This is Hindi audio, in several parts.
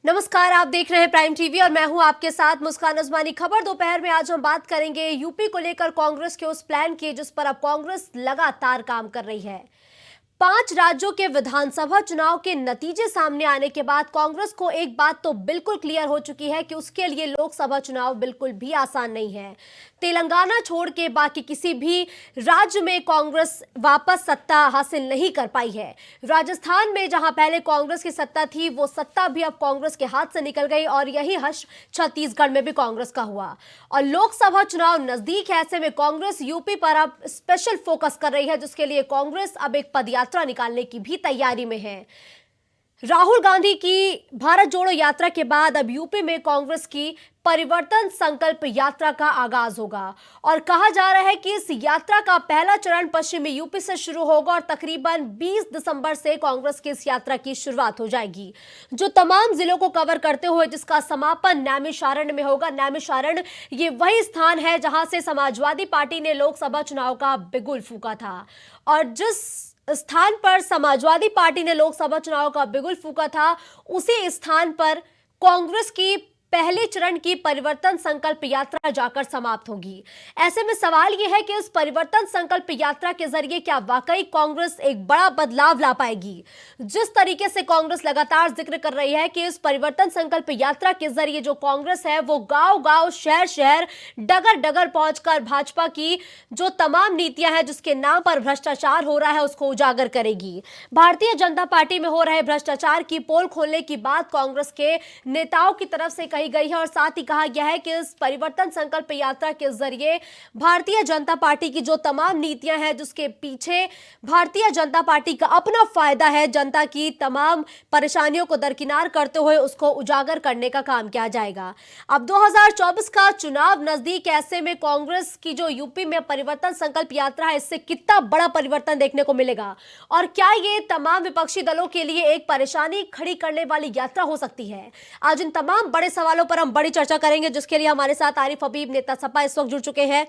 नमस्कार, आप देख रहे हैं प्राइम टीवी और मैं हूं आपके साथ मुस्कान उस्मानी। खबर दोपहर में आज हम बात करेंगे यूपी को लेकर कांग्रेस के उस प्लान की जिस पर अब कांग्रेस लगातार काम कर रही है। 5 राज्यों के विधानसभा चुनाव के नतीजे सामने आने के बाद कांग्रेस को एक बात तो बिल्कुल क्लियर हो चुकी है कि उसके लिए लोकसभा चुनाव बिल्कुल भी आसान नहीं है। तेलंगाना छोड़ के बाकी किसी भी राज्य में कांग्रेस वापस सत्ता हासिल नहीं कर पाई है। राजस्थान में जहां पहले कांग्रेस की सत्ता थी, वो सत्ता भी अब कांग्रेस के हाथ से निकल गई और यही हश्र छत्तीसगढ़ में भी कांग्रेस का हुआ। और लोकसभा चुनाव नजदीक है, ऐसे में कांग्रेस यूपी पर अब स्पेशल फोकस कर रही है, जिसके लिए कांग्रेस अब एक पदयात्रा निकालने की भी तैयारी में है। राहुल गांधी की भारत जोड़ो यात्रा के बाद अब यूपी में कांग्रेस की परिवर्तन संकल्प यात्रा का आगाज होगा और कहा जा रहा है कि इस यात्रा का पहला चरण पश्चिमी यूपी से शुरू होगा और तकरीबन 20 दिसंबर से कांग्रेस की इस यात्रा की शुरुआत हो जाएगी, जो तमाम जिलों को कवर करते हुए जिसका समापन नैमिषारण्य में होगा। नैमिषारण्य ये वही स्थान है जहां से समाजवादी पार्टी ने लोकसभा चुनाव का बिगुल फूंका था और जिस स्थान पर समाजवादी पार्टी ने लोकसभा चुनाव का बिगुल फूंका था, उसी स्थान पर कांग्रेस की पहले चरण की परिवर्तन संकल्प यात्रा जाकर समाप्त होगी। ऐसे में सवाल यह है कि इस परिवर्तन संकल्प यात्रा के जरिए क्या वाकई कांग्रेस एक बड़ा बदलाव ला पाएगी। जिस तरीके से कांग्रेस लगातार जिक्र कर रही है कि इस परिवर्तन संकल्प यात्रा के जरिए जो कांग्रेस है वो गांव-गांव, शहर-शहर, डगर-डगर पहुंचकर भाजपा की जो तमाम नीतियां हैं जिसके नाम पर भ्रष्टाचार हो रहा है उसको उजागर करेगी। भारतीय जनता पार्टी में हो रहे भ्रष्टाचार की पोल खोलने की बात कांग्रेस के नेताओं की तरफ से गई है और साथ ही कहा गया है कि इस परिवर्तन संकल्प यात्रा के जरिए भारतीय जनता पार्टी की जो तमाम नीतियां हैं जिसके पीछे भारतीय जनता पार्टी का अपना फायदा है, जनता की तमाम परेशानियों को दरकिनार करते हुए उसको उजागर करने का काम किया जाएगा। अब 2024 का चुनाव नजदीक, ऐसे में कांग्रेस की जो यूपी में परिवर्तन संकल्प यात्रा है, इससे कितना बड़ा परिवर्तन देखने को मिलेगा और क्या ये तमाम विपक्षी दलों के लिए एक परेशानी खड़ी करने वाली यात्रा हो सकती है। आज इन तमाम बड़े सवालों पर हम बड़ी चर्चा करेंगे, जिसके लिए हमारे साथ आरिफ हबीब नेता सपा इस वक्त जुड़ चुके हैं।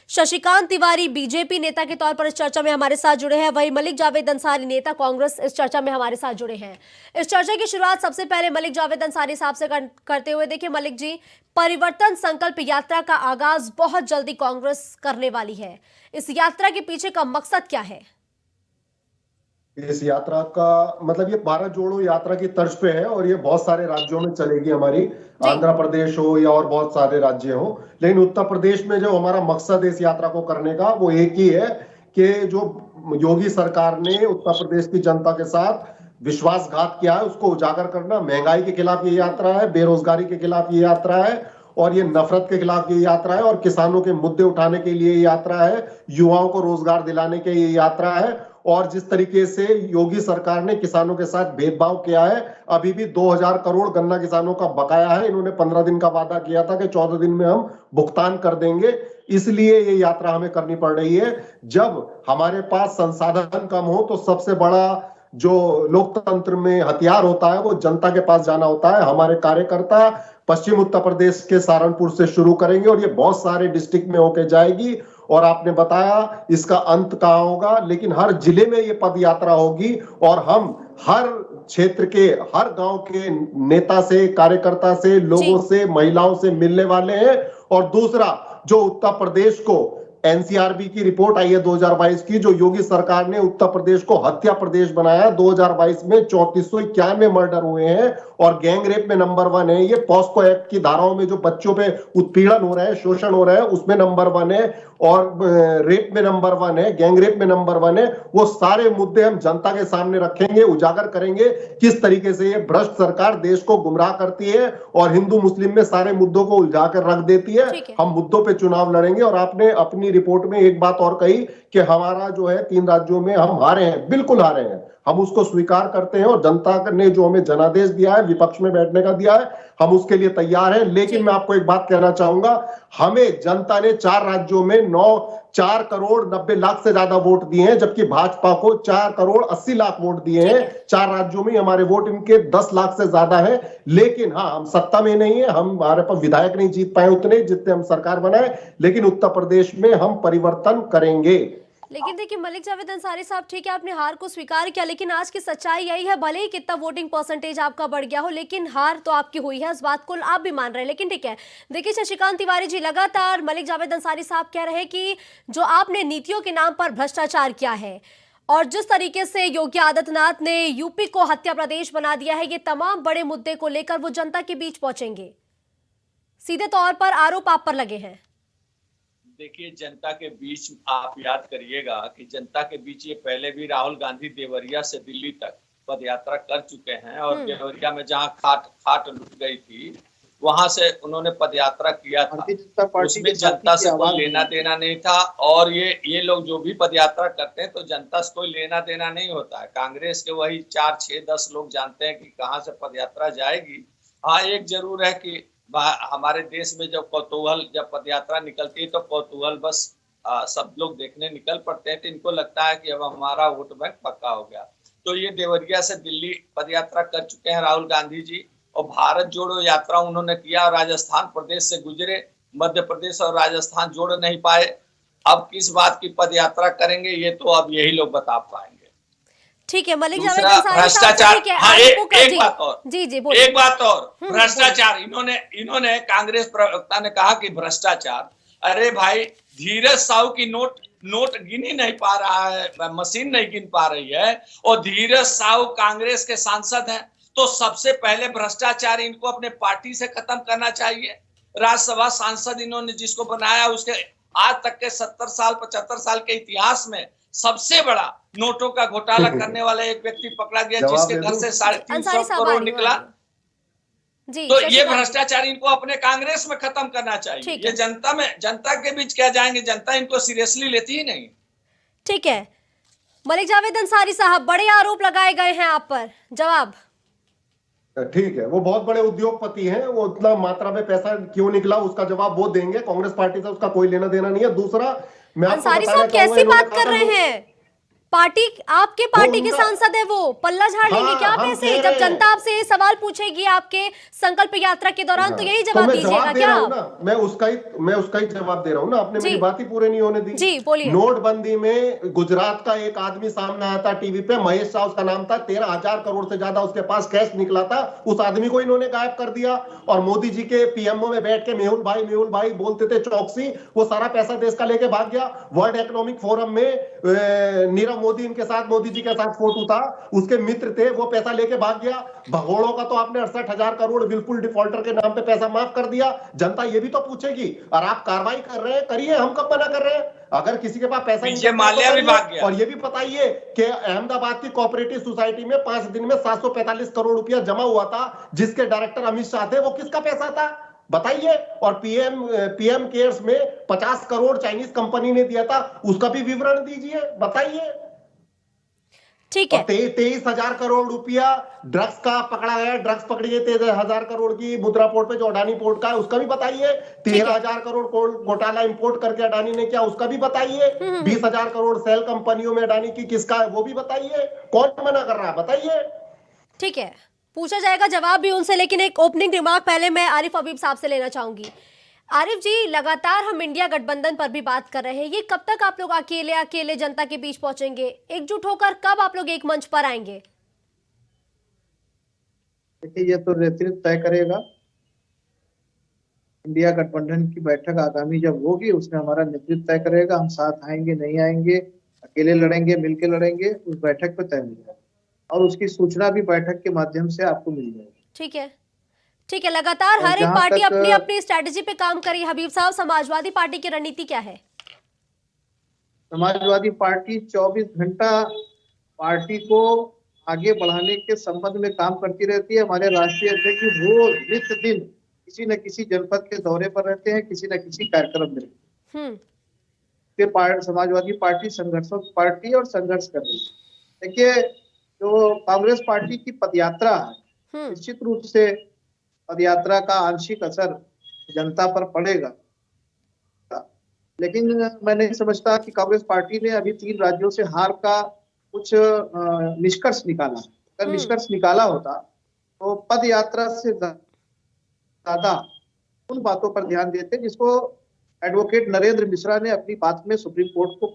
शशिकांत तिवारी बीजेपी नेता के तौर पर इस चर्चा में हमारे साथ जुड़े हैं। वहीं मलिक जावेद अंसारी नेता कांग्रेस इस चर्चा में हमारे साथ जुड़े हैं। इस चर्चा की शुरुआत सबसे पहले मलिक जावेद अंसारी साहब से करते हुए, देखिए मलिक जी, परिवर्तन संकल्प यात्रा का आगाज बहुत जल्दी कांग्रेस करने वाली है। इस यात्रा के पीछे का मकसद क्या है? इस यात्रा का मतलब ये भारत जोड़ो यात्रा की तर्ज पे है और ये बहुत सारे राज्यों में चलेगी। हमारी आंध्र प्रदेश हो या और बहुत सारे राज्य हो, लेकिन उत्तर प्रदेश में जो हमारा मकसद है इस यात्रा को करने का वो एक ही है कि जो योगी सरकार ने उत्तर प्रदेश की जनता के साथ विश्वासघात किया है उसको उजागर करना। महंगाई के खिलाफ ये यात्रा है, बेरोजगारी के खिलाफ ये यात्रा है और ये नफरत के खिलाफ ये यात्रा है और किसानों के मुद्दे उठाने के लिए ये यात्रा है, युवाओं को रोजगार दिलाने के ये यात्रा है। और जिस तरीके से योगी सरकार ने किसानों के साथ भेदभाव किया है, अभी भी 2000 करोड़ गन्ना किसानों का बकाया है। इन्होंने 15 दिन का वादा किया था कि 14 दिन में हम भुगतान कर देंगे, इसलिए ये यात्रा हमें करनी पड़ रही है। जब हमारे पास संसाधन कम हो तो सबसे बड़ा जो लोकतंत्र में हथियार होता है वो जनता के पास जाना होता है। हमारे कार्यकर्ता पश्चिम उत्तर प्रदेश के सहारनपुर से शुरू करेंगे और ये बहुत सारे डिस्ट्रिक्ट में होके जाएगी और आपने बताया इसका अंत कहां होगा, लेकिन हर जिले में ये पद यात्रा होगी और हम हर क्षेत्र के हर गांव के नेता से, कार्यकर्ता से, लोगों से, महिलाओं से मिलने वाले हैं। और दूसरा, जो उत्तर प्रदेश को एनसीआरबी की रिपोर्ट आई है 2022 की, जो योगी सरकार ने उत्तर प्रदेश को हत्या प्रदेश बनाया। 2022 में 3491 मर्डर हुए हैं और गैंग रेप में नंबर 1 है। ये पॉस्को एक्ट की धाराओं में जो बच्चों पे उत्पीड़न हो रहा है, शोषण हो रहा है, उसमें नंबर 1 है और रेप में नंबर 1 है, गैंग रेप में नंबर 1 है। वो सारे मुद्दे हम जनता के सामने रखेंगे, उजागर करेंगे किस तरीके से ये भ्रष्ट सरकार देश को गुमराह करती है और हिंदू मुस्लिम में सारे मुद्दों को उलझाकर रख देती है। हम मुद्दों पे चुनाव लड़ेंगे। और आपने अपनी रिपोर्ट में एक बात और कही कि हमारा जो है 3 राज्यों में हम हारे हैं, बिल्कुल हारे हैं, हम उसको स्वीकार करते हैं और जनता ने जो हमें जनादेश दिया है, विपक्ष में बैठने का दिया है, हम उसके लिए तैयार हैं। लेकिन मैं आपको एक बात कहना चाहूंगा, हमें जनता ने 4 राज्यों में 4 करोड़ 90 लाख से ज्यादा वोट दिए हैं, जबकि भाजपा को 4 करोड़ 80 लाख वोट दिए हैं। 4 राज्यों में हमारे वोट इनके 10 लाख से ज्यादा है। लेकिन हाँ, हम सत्ता में नहीं है, हमारे पास विधायक नहीं जीत पाए उतने जितने हम सरकार बनाए, लेकिन उत्तर प्रदेश में हम परिवर्तन करेंगे। लेकिन देखिए मलिक जावेद अंसारी साहब, ठीक है आपने हार को स्वीकार किया, लेकिन आज की सच्चाई यही है, भले ही कितना वोटिंग परसेंटेज आपका बढ़ गया हो, लेकिन हार तो आपकी हुई है, इस बात को आप भी मान रहे हैं। लेकिन ठीक है, देखिए शशिकांत तिवारी जी, लगातार मलिक जावेद अंसारी साहब कह रहे हैं कि जो आपने नीतियों के नाम पर भ्रष्टाचार किया है और जिस तरीके से योगी आदित्यनाथ ने यूपी को हत्या प्रदेश बना दिया है, ये तमाम बड़े मुद्दे को लेकर वो जनता के बीच पहुंचेंगे। सीधे तौर पर आरोप आप पर लगे हैं। देखिए, जनता के बीच आप याद करिएगा कि जनता के बीच ये पहले भी राहुल गांधी देवरिया से दिल्ली तक पद यात्रा कर चुके हैं और देवरिया में जहां खाट लुट गई थी वहां से उन्होंने पद यात्रा किया था। उसमें जनता से कोई लेना देना नहीं था और ये लोग जो भी पद यात्रा करते हैं तो जनता से कोई लेना देना नहीं होता है। कांग्रेस के वही 4, 6, 10 लोग जानते हैं कि कहाँ से पद यात्रा जाएगी। हाँ, एक जरूर है कि हमारे देश में जब पद यात्रा निकलती है तो कौतूहल बस सब लोग देखने निकल पड़ते हैं, तो इनको लगता है कि अब हमारा वोट बैंक पक्का हो गया। तो ये देवरिया से दिल्ली पद यात्रा कर चुके हैं राहुल गांधी जी और भारत जोड़ो यात्रा उन्होंने किया और राजस्थान प्रदेश से गुजरे, मध्य प्रदेश और राजस्थान जोड़ नहीं पाए। अब किस बात की पद यात्रा करेंगे ये तो अब यही लोग बता पाएंगे। ठीक है मलिक जावेद दूसरा अंसारी भ्रष्टाचार, हाँ एक बात और, जी बोलिए। एक बात और, भ्रष्टाचार इन्होंने कांग्रेस प्रवक्ता ने कहा कि भ्रष्टाचार, अरे भाई धीरज साहू की नोट गिन ही नहीं पा रहा है, मशीन नहीं गिन पा रही है और धीरज साहू कांग्रेस के सांसद हैं, तो सबसे पहले भ्रष्टाचार इनको अपने पार्टी से खत्म करना चाहिए। राज्यसभा सांसद इन्होंने जिसको बनाया उसके आज तक के 70 साल 75 साल के इतिहास में सबसे बड़ा नोटों का घोटाला करने वाला एक व्यक्ति पकड़ा गया जिसके घर से 350 करोड़ निकला। जी, तो ये भ्रष्टाचार इनको अपने कांग्रेस में खत्म करना चाहिए। ये जनता के बीच क्या जाएंगे, जनता इनको सीरियसली लेती ही नहीं। ठीक है मलिक जावेद अंसारी साहब, बड़े आरोप लगाए गए हैं आप पर, जवाब। ठीक है, वो बहुत बड़े उद्योगपति हैं, वो उतना मात्रा में पैसा क्यों निकला उसका जवाब वो देंगे, कांग्रेस पार्टी से उसका कोई लेना देना नहीं है। दूसरा, मैं आपको अंसारी साहब कैसी बात कर रहे हैं, पार्टी आपके पार्टी के सांसद है, वो पल्ला झाड़ लेंगे क्या पैसे? जब जनता आपसे ये सवाल पूछेगी आपके संकल्प यात्रा के दौरान तो यही जवाब दीजिएगा क्या? मैं उसका ही जवाब दे रहा हूँ ना, आपने मेरी बात ही पूरी नहीं होने दी। जी बोलिए। नोटबंदी में गुजरात का एक आदमी सामने आया था टीवी पे, महेश शाह उसका नाम था, 13,000 करोड़ से ज्यादा उसके पास कैश निकला था, उस आदमी को इन्होंने गायब कर दिया। और मोदी जी के पीएमओ में बैठ के मेहुल भाई बोलते थे चौकसी, वो सारा पैसा देश का लेके भाग गया। वर्ल्ड इकोनॉमिक फोरम में नीरव मोदी इनके साथ, मोदी जी के साथ फोटो था, उसके मित्र थे, वो पैसा लेके भाग गया। भगोड़ों का तो आपने 68,000 करोड़ बिल्कुल डिफॉल्टर के नाम पे पैसा माफ कर दिया। जनता ये भी तो पूछेगी, और आप कार्रवाई कर रहे हैं, करिए, हम कब मना कर रहे हैं? अगर किसी के पास पैसा नहीं माल्या भी भाग गया। और ये भी बताइए कि अहमदाबाद की कोऑपरेटिव सोसाइटी में 5 दिन में 745 करोड़ रुपया जमा हुआ था, जिसके डायरेक्टर अमित शाह थे, वो किसका पैसा था बताइए? और पीएम केयर्स में 50 करोड़ चाइनीज कंपनी ने दिया था, उसका भी विवरण दीजिए, बताइए। ठीक है। 23,000 करोड़ रुपया ड्रग्स का पकड़ा गया, ड्रग्स पकड़ी गई 13,000 करोड़ की मुद्रा पोर्ट पे जो अडानी पोर्ट का है, उसका भी बताइए। 13,000 करोड़ घोटाला इंपोर्ट करके अडानी ने किया, उसका भी बताइए। 20,000 करोड़ सेल कंपनियों में अडानी की किसका है, वो भी बताइए। कौन मना कर रहा है, बताइए। ठीक है, पूछा जाएगा जवाब भी उनसे, लेकिन एक ओपनिंग रिमार्क पहले मैं आरिफ हबीब साहब से लेना चाहूंगी। आरिफ जी, लगातार हम इंडिया गठबंधन पर भी बात कर रहे हैं, ये कब तक आप लोग अकेले जनता के बीच पहुंचेंगे? एकजुट होकर कब आप लोग एक मंच पर आएंगे? देखिए, ये तो नेतृत्व तय करेगा। इंडिया गठबंधन की बैठक आगामी जब होगी उसमें हमारा नेतृत्व तय करेगा, हम साथ आएंगे नहीं आएंगे, अकेले लड़ेंगे मिलकर लड़ेंगे, उस बैठक पर तय हो जाएगा और उसकी सूचना भी बैठक के माध्यम से आपको मिल जाएगी। ठीक है, लगातार हर एक पार्टी अपनी अपनी स्ट्रेटेजी पे काम कर रही है। हबीब साहब, समाजवादी पार्टी की रणनीति क्या है? समाजवादी पार्टी 24 घंटा पार्टी को आगे बढ़ाने के संबंध में काम करती रहती है। हमारे राष्ट्रीय अध्यक्ष रोज नित्य दिन किसी न किसी जनपद के दौरे पर रहते हैं, किसी न किसी कार्यक्रम में। समाजवादी पार्टी संघर्षों की पार्टी और संघर्ष कर रही है। देखिए, जो कांग्रेस पार्टी की पदयात्रा है, निश्चित रूप से पदयात्रा का आंशिक असर जनता पर पड़ेगा, लेकिन मैं नहीं समझता कि कांग्रेस पार्टी ने अभी 3 राज्यों से हार का कुछ निष्कर्ष निकाला। अगर निष्कर्ष निकाला होता तो पद यात्रा से ज्यादा उन बातों पर ध्यान देते जिसको एडवोकेट नरेंद्र मिश्रा ने अपनी बात में सुप्रीम कोर्ट को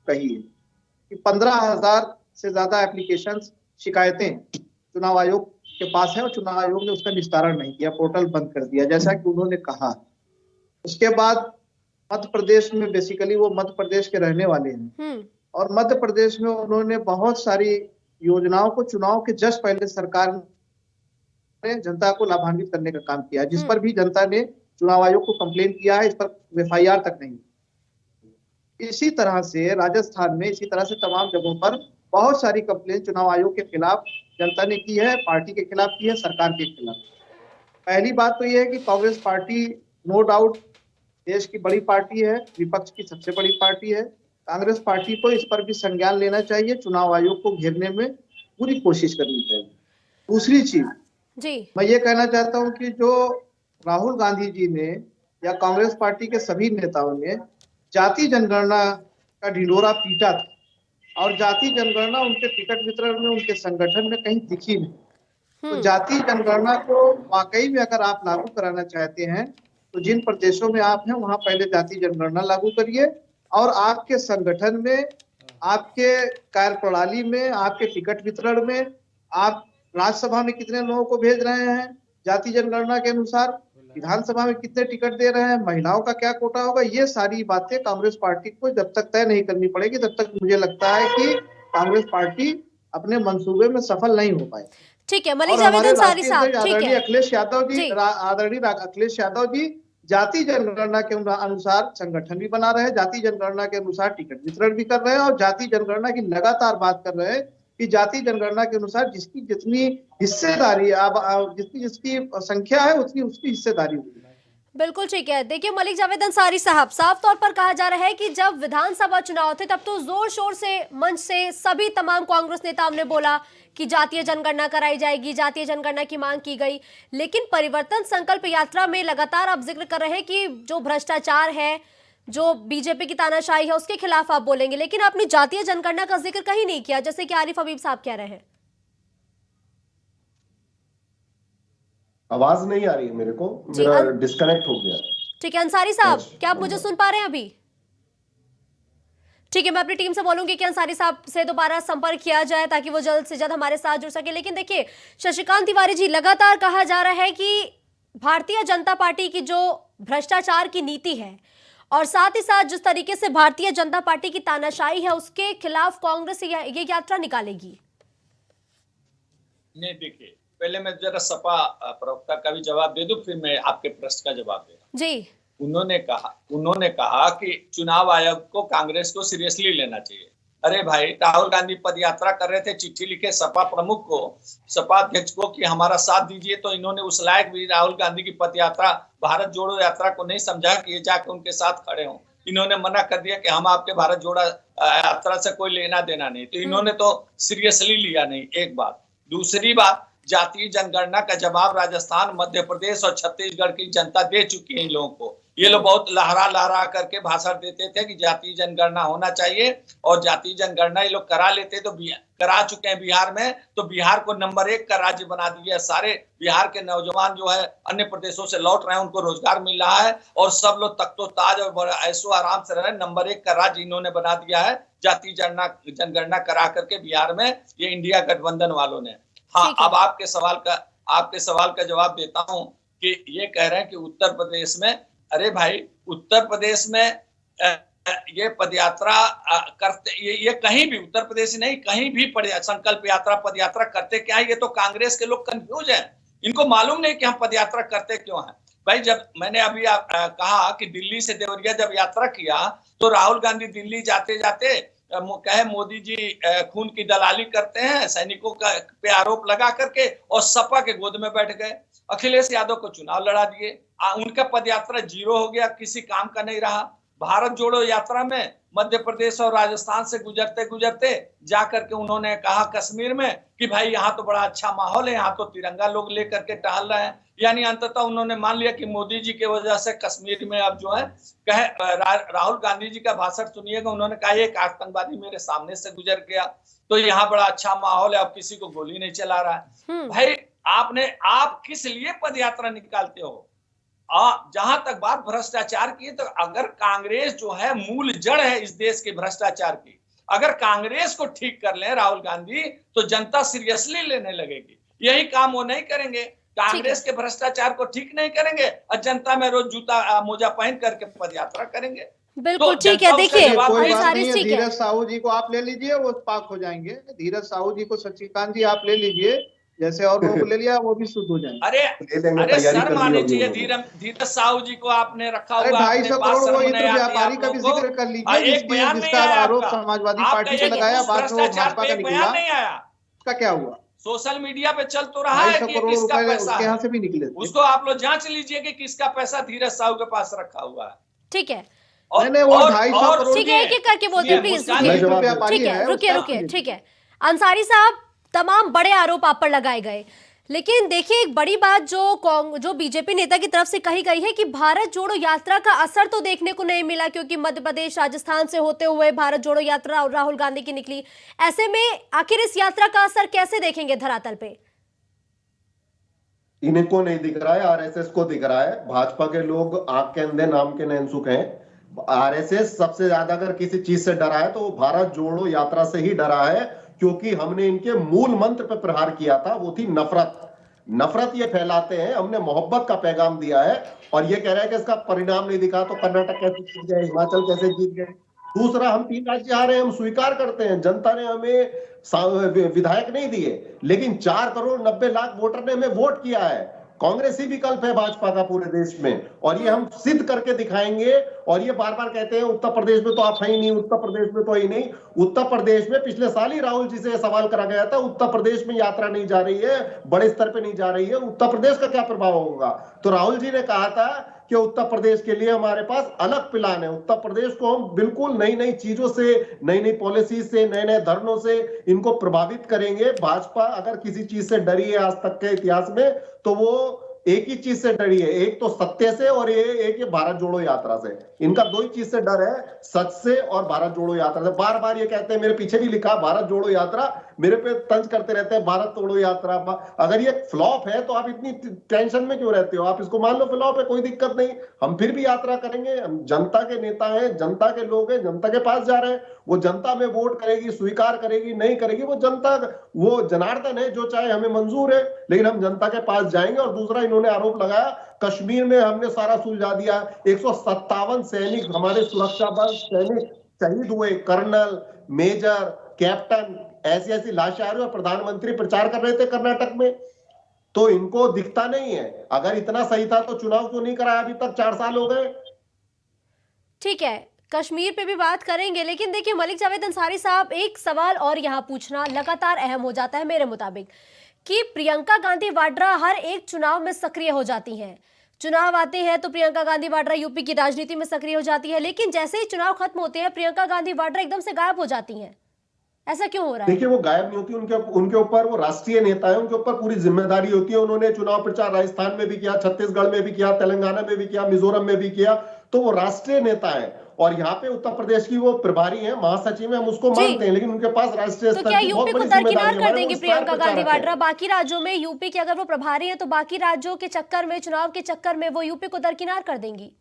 कही है कि 15,000 से ज्यादा एप्लीकेशंस, शिकायतें चुनाव आयोग के पास है और चुनाव आयोग ने उसका निस्तारण नहीं किया, पोर्टल बंद कर दिया जैसा कि उन्होंने कहा। उसके बाद मध्य प्रदेश में, बेसिकली वो मध्य प्रदेश के रहने वाले हैं और मध्य प्रदेश में उन्होंने बहुत सारी योजनाओं को चुनाव के जस्ट पहले सरकार ने जनता को लाभान्वित करने का काम किया, जिस पर भी जनता ने चुनाव आयोग को कंप्लेन किया है, इस पर एफआईआर तक नहीं। इसी तरह से राजस्थान में, इसी तरह से तमाम जगहों पर बहुत सारी कंप्लेन चुनाव आयोग के खिलाफ जनता ने की है, पार्टी के खिलाफ की है, सरकार के खिलाफ। पहली बात तो यह है कि कांग्रेस पार्टी नो डाउट देश की बड़ी पार्टी है, विपक्ष की सबसे बड़ी पार्टी है। कांग्रेस पार्टी को इस पर भी संज्ञान लेना चाहिए, चुनाव आयोग को घेरने में पूरी कोशिश करनी चाहिए। दूसरी चीज मैं ये कहना चाहता हूं कि जो राहुल गांधी जी ने या कांग्रेस पार्टी के सभी नेताओं ने जाति जनगणना का ढिंढोरा पीटा था और जाति जनगणना उनके टिकट वितरण में, उनके संगठन में कहीं दिखी नहीं। तो जाति जनगणना को वाकई में अगर आप लागू कराना चाहते हैं तो जिन प्रदेशों में आप हैं वहां पहले जाति जनगणना लागू करिए और आपके संगठन में, आपके कार्यप्रणाली में, आपके टिकट वितरण में, आप राज्यसभा में कितने लोगों को भेज रहे हैं जाति जनगणना के अनुसार, विधानसभा में कितने टिकट दे रहे हैं, महिलाओं का क्या कोटा होगा, ये सारी बातें कांग्रेस पार्टी को जब तक तय नहीं करनी पड़ेगी तब तक मुझे लगता है कि कांग्रेस पार्टी अपने मंसूबे में सफल नहीं हो पाएगी। ठीक है, मलिक जावेद अंसारी साहब, आदरणीय अखिलेश यादव जी जाति जनगणना के अनुसार संगठन भी बना रहे हैं, जाति जनगणना के अनुसार टिकट वितरण भी कर रहे हैं और जाति जनगणना की लगातार बात कर रहे हैं कि जाति जनगणना के अनुसार जिसकी जितनी हिस्सेदारी, जिसकी संख्या है उतनी उसकी हिस्सेदारी होगी। बिल्कुल ठीक है। देखिए मलिक जावेद अंसारी साहब, साफ तौर पर कहा जा रहा है कि जब विधानसभा चुनाव थे तब तो जोर शोर से मंच से सभी तमाम कांग्रेस नेताओं ने बोला कि जातीय जनगणना कराई जाएगी, जातीय जनगणना की मांग की गई, लेकिन परिवर्तन संकल्प यात्रा में लगातार आप जिक्र कर रहे हैं कि जो भ्रष्टाचार है, जो बीजेपी की तानाशाही है, उसके खिलाफ आप बोलेंगे, लेकिन आपने जातीय जनगणना का जिक्र कहीं नहीं किया, जैसे कि आरिफ हबीब साहब कह रहे हैं। आवाज नहीं आ रही है मेरे को, मेरा डिस्कनेक्ट हो गया। ठीक है अंसारी साहब, क्या आप मुझे सुन पा रहे हैं अभी? ठीक है, मैं अपनी टीम से बोलूंगी कि अंसारी साहब से दोबारा संपर्क किया जाए ताकि वो जल्द से जल्द हमारे साथ जुड़ सके। लेकिन देखिए शशिकांत तिवारी जी, लगातार कहा जा रहा है कि भारतीय जनता पार्टी की जो भ्रष्टाचार की नीति है और साथ ही साथ जिस तरीके से भारतीय जनता पार्टी की तानाशाही है, उसके खिलाफ कांग्रेस ये यात्रा निकालेगी। नहीं, देखिए पहले मैं जरा सपा प्रवक्ता का भी जवाब दे दूं, फिर मैं आपके प्रश्न का जवाब दे रहा जी। उन्होंने कहा कि चुनाव आयोग को कांग्रेस को सीरियसली लेना चाहिए। अरे भाई, राहुल गांधी पद यात्रा कर रहे थे, चिट्ठी लिखे सपा प्रमुख को, सपा अध्यक्ष को कि हमारा साथ दीजिए, तो इन्होंने उस लायक भी राहुल गांधी की पद यात्रा, भारत जोड़ो यात्रा को नहीं समझा कि ये जाके उनके साथ खड़े हों। इन्होंने मना कर दिया कि हम आपके भारत जोड़ा यात्रा से कोई लेना देना नहीं, तो इन्होंने तो सीरियसली लिया नहीं, एक बात। दूसरी बात, जातीय जनगणना का जवाब राजस्थान, मध्य प्रदेश और छत्तीसगढ़ की जनता दे चुकी है इन लोगों को। ये लोग बहुत लहरा करके भाषण देते थे कि जातीय जनगणना होना चाहिए और जातीय जनगणना ये लोग करा लेते, तो करा चुके हैं बिहार में, तो बिहार को नंबर 1 का राज्य बना दिया। सारे बिहार के नौजवान जो है अन्य प्रदेशों से लौट रहे हैं, उनको रोजगार मिल रहा है और सब लोग तख्तो-ताज और ऐसो आराम से रहे। नंबर 1 का राज्य इन्होंने बना दिया है जातीय जनगणना करा करके बिहार में, ये इंडिया गठबंधन वालों ने। हाँ, अब आपके सवाल का जवाब देता हूं कि ये कह रहे हैं कि उत्तर प्रदेश में, अरे भाई उत्तर प्रदेश में ये पदयात्रा करते, ये कहीं भी, उत्तर प्रदेश नहीं कहीं भी संकल्प यात्रा पदयात्रा करते क्या है, ये तो कांग्रेस के लोग कंफ्यूज हैं, इनको मालूम नहीं कि हम पदयात्रा करते क्यों हैं। भाई जब मैंने अभी कहा कि दिल्ली से देवरिया जब यात्रा किया तो राहुल गांधी दिल्ली जाते जाते कहे मोदी जी खून की दलाली करते हैं, सैनिकों का पे आरोप लगा करके, और सपा के गोद में बैठ गए। अखिलेश यादव को चुनाव लड़ा दिए, उनका पदयात्रा 0 हो गया, किसी काम का नहीं रहा। भारत जोड़ो यात्रा में मध्य प्रदेश और राजस्थान से गुजरते गुजरते जाकर के उन्होंने कहा कश्मीर में कि भाई यहाँ तो बड़ा अच्छा माहौल है, यहाँ तो तिरंगा लोग लेकर के टहल रहे हैं। यानी अंततः उन्होंने मान लिया कि मोदी जी के वजह से कश्मीर में अब जो है राहुल गांधी जी का भाषण सुनिएगा, उन्होंने कहा एक आतंकवादी मेरे सामने से गुजर गया तो यहाँ बड़ा अच्छा माहौल है, अब किसी को गोली नहीं चला रहा है। भाई आप किस लिए पदयात्रा निकालते हो? जहां तक बात भ्रष्टाचार की है, तो अगर कांग्रेस जो है मूल जड़ है इस देश के भ्रष्टाचार की, अगर कांग्रेस को ठीक कर ले राहुल गांधी तो जनता सीरियसली लेने लगेगी। यही काम वो नहीं करेंगे, कांग्रेस के भ्रष्टाचार को ठीक नहीं करेंगे और जनता में रोज जूता मोजा पहन करके पद यात्रा करेंगे। बिल्कुल तो ठीक है। जनता उससे देखिए जवाब कोई नहीं बात अंसारी नहीं है, ठीक है। धीरज साहू जी को आप ले लीजिए, वो पाक हो जाएंगे। धीरज साहू जी को, शशिकांत जी आप ले लीजिए, जैसे और लोगों को ले लिया वो भी शुद्ध हो जाएंगे। अरे ले लेंगे, अरे तैयारी सर कर ली माने होगी चाहिए, उन्होंने। धीरज साहू जी को आपने रखा अरे हुआ, 250 अपने पास करोड़ वो शर्म इत्र नहीं आती व्यापारी आप का भी लोगों को? जिक्र कर लीजिए, एक बयान नहीं जिसका आया आरोप आपका, समाजवादी आपका पार्टी पे एक लगाया, घूस बाद में वो भ्रष्टाचार भाजपा पे का एक निकला, बयान नहीं आया। उसका क्या हुआ? सोशल मीडिया पे चल तो रहा है 250 कि ये करोड़ किसका रुपए पैसा उसके है, यहाँ से भी निकले थे। उसको आप लोग जांच लीजिए कि किसका पैसा धीरज साहू के पास रखा हुआ है। ठीक है। नहीं, वो 250 करोड़ ठीक है, एक एक करके बोलते हैं, प्लीज मैं जवाब रुकिए। देता हूं। ठीक है, रुकिए रुकिए। ठीक है अंसारी साहब, तमाम बड़े आरोप आप पर लगाए गए, लेकिन देखिए एक बड़ी बात जो बीजेपी नेता की तरफ से कही गई है कि भारत जोड़ो यात्रा का असर तो देखने को नहीं मिला, क्योंकि मध्य प्रदेश राजस्थान से होते हुए भारत जोड़ो यात्रा राहुल गांधी की निकली। ऐसे में आखिर इस यात्रा का असर कैसे देखेंगे धरातल पे? इनको नहीं दिख रहा है, आरएसएस को दिख रहा है। भाजपा के लोग आंख के अंधे नाम के नैनसुख हैं। आरएसएस सबसे ज्यादा अगर किसी चीज से डरा है तो वो भारत जोड़ो यात्रा से ही डरा है, क्योंकि हमने इनके मूल मंत्र पे प्रहार किया था, वो थी नफरत। नफरत ये फैलाते हैं, हमने मोहब्बत का पैगाम दिया है और ये कह रहा है कि इसका परिणाम नहीं दिखा तो कर्नाटक कैसे जीत गए, हिमाचल कैसे जीत गए। दूसरा, हम 3 राज्य आ रहे हैं, हम स्वीकार करते हैं, जनता ने हमें विधायक नहीं दिए, लेकिन 4 करोड़ 90 लाख वोटर ने हमें वोट किया है। कांग्रेस ही विकल्प है भाजपा का पूरे देश में, और ये हम सिद्ध करके दिखाएंगे। और ये बार बार कहते हैं उत्तर प्रदेश में तो आप है ही नहीं, उत्तर प्रदेश में तो ही नहीं। उत्तर प्रदेश में पिछले साल ही राहुल जी से सवाल करा गया था, उत्तर प्रदेश में यात्रा नहीं जा रही है, बड़े स्तर पे नहीं जा रही है, उत्तर प्रदेश का क्या प्रभाव होगा? तो राहुल जी ने कहा था कि उत्तर प्रदेश के लिए हमारे पास अलग प्लान है। उत्तर प्रदेश को हम बिल्कुल नई नई चीजों से, नई नई पॉलिसी से, नए नए धरणों से इनको प्रभावित करेंगे। भाजपा अगर किसी चीज से डरी है आज तक के इतिहास में तो वो एक ही चीज से डरी है, एक तो सत्य से और एक ये भारत जोड़ो यात्रा से। इनका 2 ही चीज से डर है, सच से और भारत जोड़ो यात्रा से। बार बार ये कहते हैं, मेरे पीछे भी लिखा भारत जोड़ो यात्रा, मेरे पे तंज करते रहते हैं भारत जोड़ो यात्रा। अगर ये फ्लॉप है तो आप इतनी टेंशन में क्यों रहते हो? आप इसको मान लो फ्लॉप है, कोई दिक्कत नहीं, हम फिर भी यात्रा करेंगे। हम जनता के नेता हैं, जनता के लोग हैं, जनता के पास जा रहे हैं। वो जनता में वोट करेगी, स्वीकार करेगी, नहीं करेगी वो जनता, वो जनार्दन है, जो चाहे हमें मंजूर है, लेकिन हम जनता के पास जाएंगे। और दूसरा, इन्होंने आरोप लगाया कश्मीर में हमने सारा सुलझा दिया। 157 सैनिक, हमारे सुरक्षा बल सैनिक शहीद हुए, कर्नल, मेजर, कैप्टन, ऐसी ऐसी लाशें आ रही और प्रधानमंत्री प्रचार कर रहे थे कर्नाटक में। तो इनको दिखता नहीं है। अगर इतना सही था तो चुनाव क्यों नहीं कराया अभी तक? 4 साल हो गए। ठीक है, कश्मीर पे भी बात करेंगे, लेकिन देखिए मलिक जावेद अंसारी साहब, एक सवाल और यहाँ पूछना लगातार अहम हो जाता है मेरे मुताबिक, कि प्रियंका गांधी वाड्रा हर एक चुनाव में सक्रिय हो जाती हैं। चुनाव आते हैं तो प्रियंका गांधी वाड्रा यूपी की राजनीति में सक्रिय हो जाती है, लेकिन जैसे ही चुनाव खत्म होते हैं प्रियंका गांधी वाड्रा एकदम से गायब हो जाती हैं। ऐसा क्यों हो रहा है? देखिए, वो गायब नहीं होती, उनके ऊपर, वो राष्ट्रीय नेता है, उनके ऊपर पूरी जिम्मेदारी होती है। उन्होंने चुनाव प्रचार राजस्थान में भी किया, छत्तीसगढ़ में भी किया, तेलंगाना में भी किया, मिजोरम में भी किया, तो वो राष्ट्रीय नेता है। और यहाँ पे उत्तर प्रदेश की वो प्रभारी है, महासचिव है, हम उसको मानते हैं, लेकिन उनके पास राष्ट्रीय तो स्तर क्या की बहुत यूपी को बड़ी दरकिनार जिम्मेदारी कर देंगी है। प्रियंका गांधी वाड्रा बाकी राज्यों में? यूपी के अगर वो प्रभारी है तो बाकी राज्यों के चक्कर में, चुनाव के चक्कर में वो यूपी को दरकिनार कर देंगी?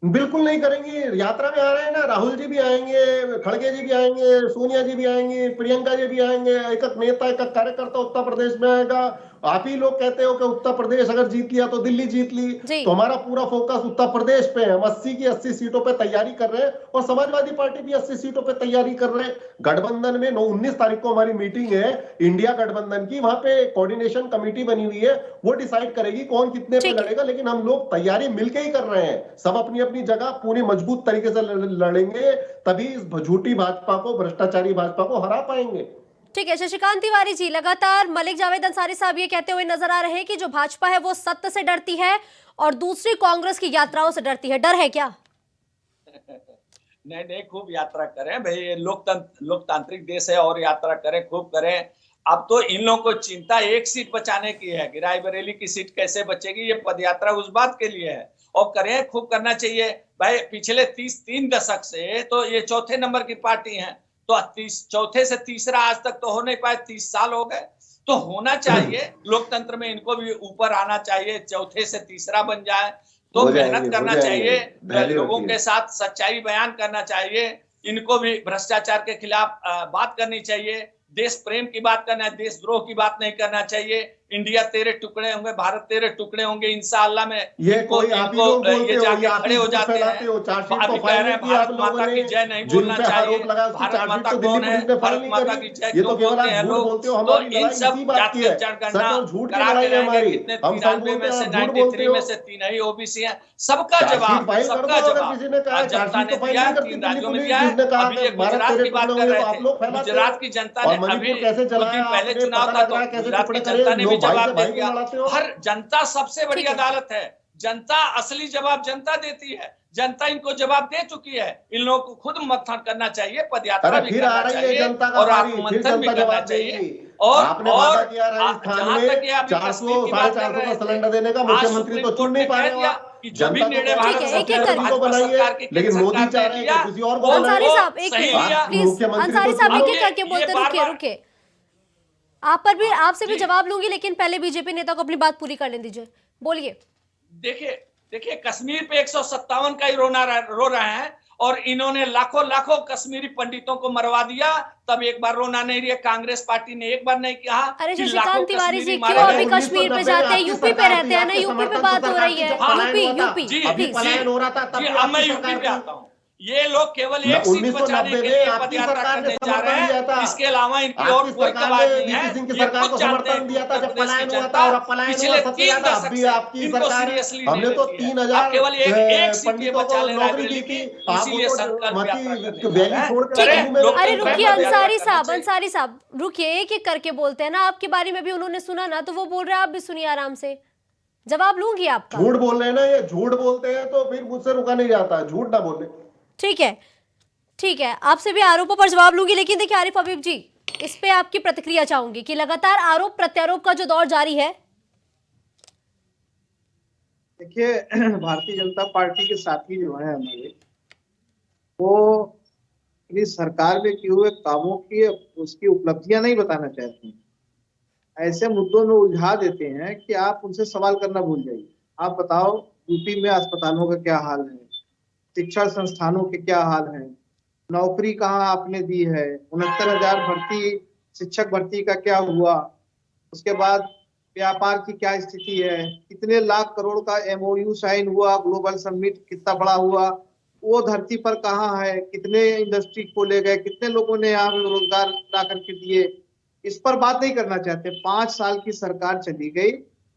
बिल्कुल नहीं करेंगी। यात्रा में आ रहे हैं ना, राहुल जी भी आएंगे, खड़गे जी भी आएंगे, सोनिया जी भी आएंगी, प्रियंका जी भी आएंगे, एक एक नेता, एक एक कार्यकर्ता उत्तर प्रदेश में आएगा। आप ही लोग कहते हो कि उत्तर प्रदेश अगर जीत लिया तो दिल्ली जीत ली, तो हमारा पूरा फोकस उत्तर प्रदेश पे है। हम 80 की 80 सीटों पे तैयारी कर रहे हैं और समाजवादी पार्टी भी 80 सीटों पे तैयारी कर रहे हैं। गठबंधन में 19 तारीख को हमारी मीटिंग है इंडिया गठबंधन की, वहां पे कोऑर्डिनेशन कमेटी बनी हुई है, वो डिसाइड करेगी कौन कितने पे लड़ेगा। लेकिन हम लोग तैयारी मिलकर ही कर रहे हैं, सब अपनी अपनी जगह पूरी मजबूत तरीके से लड़ेंगे, तभी इस झूठी भाजपा को, भ्रष्टाचारी भाजपा को हरा पाएंगे। ठीक है, शशिकांत तिवारी जी, लगातार मलिक जावेद अंसारी साहब ये कहते हुए नजर आ रहे हैं कि जो भाजपा है वो सत्य से डरती है और दूसरी कांग्रेस की यात्राओं से डरती है। डर है क्या? नहीं नहीं, खूब यात्रा करें भाई, ये लोकतांत्रिक देश है, और यात्रा करें, खूब करें। अब तो इन लोगों को चिंता एक सीट बचाने की है कि रायबरेली की सीट कैसे बचेगी, ये पदयात्रा उस बात के लिए है। और करें, खूब करना चाहिए भाई। पिछले 3 दशक से तो ये चौथे नंबर की पार्टी है, तो चौथे से तीसरा आज तक तो हो नहीं पाए, 30 साल हो गए। तो होना चाहिए लोकतंत्र में, इनको भी ऊपर आना चाहिए, चौथे से तीसरा बन जाए। तो मेहनत करना चाहिए, लोगों के साथ सच्चाई बयान करना चाहिए। इनको भी भ्रष्टाचार के खिलाफ बात करनी चाहिए। देश प्रेम की बात करना है, देशद्रोह की बात नहीं करना चाहिए। इंडिया तेरे टुकड़े होंगे, भारत तेरे टुकड़े होंगे, इंशाअल्लाह में ये इनको कोई आप ही लोग बोलते ये हो, जाके ये आप खड़े ही हो झूठ जाते फैलाते हैं। हो। चार्जशीट तो अभी कह फाइल रहे नहीं हैं की आप भारत लोगों माता ने, की जय नहीं जिन बोलना पे चाहिए। आरोप लगा उसकी भारत चार्जशीट माता तो दिल्ली कौन है? पुलिस ने फाइल भारत नहीं माता करी। की जय ये क्यों तो केवल बोलते आप हैं झूठ लोग? बोलते हो। तो हमारी इन लड़ाई सब इसी बात की है, जातीय सच जनगणना और झूठ की करा के लड़ाई है रहेंगे। हमारी। कितने हम सच 93 बोलते में हैं, से आप झूठ बोलते 93 हो। में से 3 ही ओबीसी हैं। सबका चार्जशीट जवाब, फाइल कर दो, सबका अगर जवाब किसी ने कहा है। जनता चार्जशीट ने तो फाइल दिया नहीं है, करती 3 दिल्ली राज्यों में पुलिस, दिया है। जिसने कहा अभी कि ये भारत गुजरात तेरे की टुकड़े बात कर होंगे रहे तो थे। आप लोग फैलाते हो। गुजरात की जनता ने और अभी मणिपुर कैसे चला है, कुछ दिन पहले आपने चुनाव पता था लग तो रहा है कैसे गुजरात की टुकड़े करे। जनता ने भी लोग भाई से जवाब दे भाई को दिया। लड़ाते हो। हर जनता सबसे बड़ी ठीक है। अदालत है। जनता असली जवाब जनता देती है। जनता इनको जवाब दे चुकी है। इन लोगों को खुद मंथन करना चाहिए, पदयात्रा अरे भी फिर आ करना रही है चाहिए जनता का और बारी, फिर आत्ममंथन भी जनता करना जवाब चाहिए। देगी। और आपने वादा किया राजस्थान जहां में तक ये अभी 400 कश्मीर की साढ़े बात कर 400 का रहे थे, सिलेंडर देने का, आज मुख्यमंत्री सुप्रीम तो चुन कोर्ट नहीं ने पा कह रहे हो दिया आप। कि जो भी जनता तो निर्णय कह रही ठीक भारत है है, एक एक सरकार, मुख्यमंत्री को करके। भाजपा बनाइए, सरकार की केंद्र लेकिन मोदी सरकार चाह ने रहे हैं दिया, कि किसी और को वो बनाए। अंसारी साहब एक सही मिनट लिया। आप प्लीज। मुख्यमंत्री अंसारी तो साहब चुन एक लो। एक करके ये बोलते, बार रुकिए बार रुकिए। आप पर भी, आपसे भी जी जवाब लूंगी, लेकिन पहले बीजेपी नेता को अपनी बात पूरी करने दीजिए। बोलिए। देखिए देखिए, कश्मीर पे 157 का ही रो रहे हैं और इन्होंने लाखों लाखों कश्मीरी पंडितों को मरवा दिया। तब एक बार रोना नहीं रही है। कांग्रेस पार्टी ने एक बार नहीं कहा अरे कि लाखों शशिकांत तिवारी कश्मीरी जी, मारे क्यों गए। अभी कश्मीर पे 1990 में जाते हैं? आपकी यूपी पे सरकार रहते थी, हैं ना, आपके यूपी पे समर्थन से बात हो सरकार रही थी, है। जब पलायन यूपी हुआ था। यूपी जी अभी प्लीज। पलायन हो रहा था, तब जी, भी अब मैं आपकी यूपी सरकार पे थी। आता हूँ। ये लोग केवल एक सीट बचाने 1990 के में लिए आपकी पदयात्रा सरकार ने करने जा रहे समर्थन दिया था। हैं। इसके अलावा इनकी और आपकी कोई सरकार कवायद ने नहीं वीपी है। सिंह की ये सरकार खुद को जानते हैं समर्थन कि दिया था उत्तर जब प्रदेश की पलायन हुआ था, जनता और अब पलायन हुआ पिछले सबसे 3 ज्यादा। अब दशक भी से आपकी इनको सरकार है। सीरियसली नहीं हमने तो लेती है। अब 3000 केवल एक सीट ये पंडितों बचा को ले नौकरी दी रायबरेली थी। की, आप वो इसीलिए तो संकल्प यात्रा करने मती जा वैली रहे हैं। छोड़ के ठीक है। जम्मू में अरे लोकतंत्र में रुकिए पदयात्रा अंसारी करना साहब, चाहिए। अंसारी साहब रुकिए। एक एक करके बोलते हैं ना, आपके बारे में भी उन्होंने सुना ना, तो वो बोल रहे हैं, आप भी सुनिए आराम से। जवाब लूंगी आपका। झूठ बोल रहे हैं ना, ये झूठ बोलते हैं तो फिर मुझसे रुका नहीं जाता। झूठ ना बोले। ठीक है, ठीक है, आपसे भी आरोपों पर जवाब लूंगी, लेकिन देखिए आरिफ हबीब जी, इस पे आपकी प्रतिक्रिया चाहूंगी कि लगातार आरोप प्रत्यारोप का जो दौर जारी है। देखिए भारतीय जनता पार्टी के साथी जो है हमारे, वो अपनी सरकार में किए हुए कामों की उसकी उपलब्धियां नहीं बताना चाहते हैं। ऐसे मुद्दों में उलझा देते हैं कि आप उनसे सवाल करना भूल जाइए। आप बताओ यूपी में अस्पतालों का क्या हाल है, शिक्षण संस्थानों के क्या हाल है, नौकरी कहाँ आपने दी है, 69,000 भर्ती, शिक्षक भर्ती का क्या हुआ, उसके बाद व्यापार की क्या स्थिति है, कितने लाख करोड़ का एमओयू साइन हुआ, ग्लोबल समिट कितना बड़ा हुआ, वो धरती पर कहाँ है, कितने इंडस्ट्री खोले गए, कितने लोगों ने यहाँ पे रोजगार ला करके दिए, इस पर बात नहीं करना चाहते। 5 साल की सरकार चली गई